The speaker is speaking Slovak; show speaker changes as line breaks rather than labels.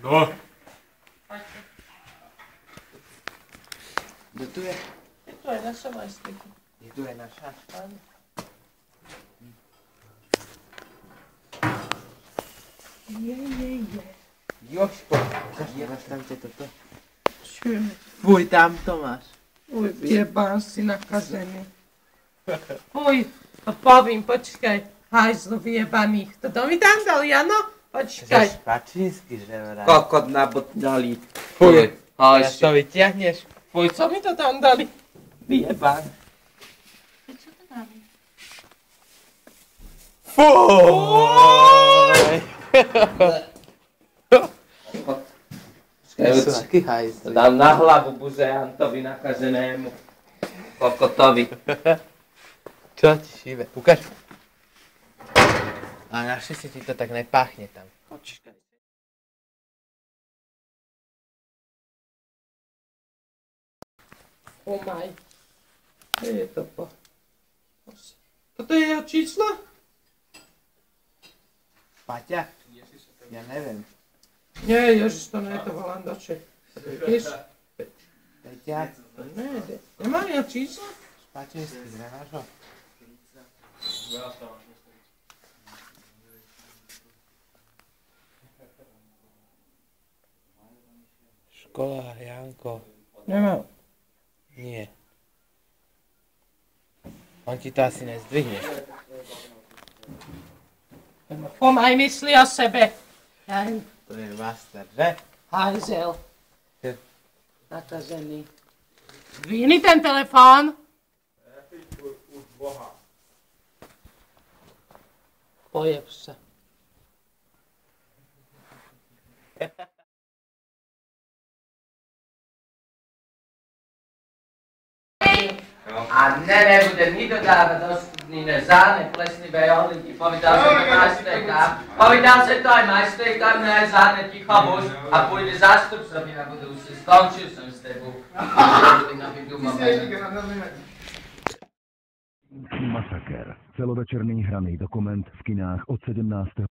No.
Kto tu je?
To je naša majstrika.
Je tu je naša?
Áno. Je.
Jožko, nastavte toto.
Čo je?
Fuj, tam to máš.
Uj, jebán si nakazený. Uj, to povím, počkaj. Hajzlu vyjebaných. To mi tam dali, áno? Počkaj.
Že špačínsky, že vraj.
Kokot nabotňali.
Fuj,
Hajši.
to vyťahneš.
Uj, co mi to tam dali?
Vyjebán.
Čo to dali?
Fuj!
Ľudský
hajzli.
Dám na hlavu buzejantovi nakaženému. Kokotovi.
Čo ti šíbe? Ukáž. A našli si ti to tak nepáchne tam.
Počkaj. Omaj. Kde je to po? Toto je jeho číslo?
Paťa? Ja neviem.
Nie, Ježiš, to nie je to Holandaček. Víš?
Peťa?
To nie je. Nemá jeho číslo?
Špačínsky, nemáš ho? Škola, Janko.
Nemá.
Nie. On ti to asi nezdvihne.
Omaj myslí o sebe.
To je master, že?
Hajzel.
Je.
Nakažený. Zdvihni ten telefón. Pojeb sa.
A nebudem ni dodávať ostudnine záne, plesnivé ohlinky. Povedal som to majstrejkám. Povedal som to aj majstrejkám, ne aj záne ticho buď. A pôjde zástup sobie na budúci. Skončil som s tebou.
Masaker. Celovečerný hraný dokument v kinách od 17.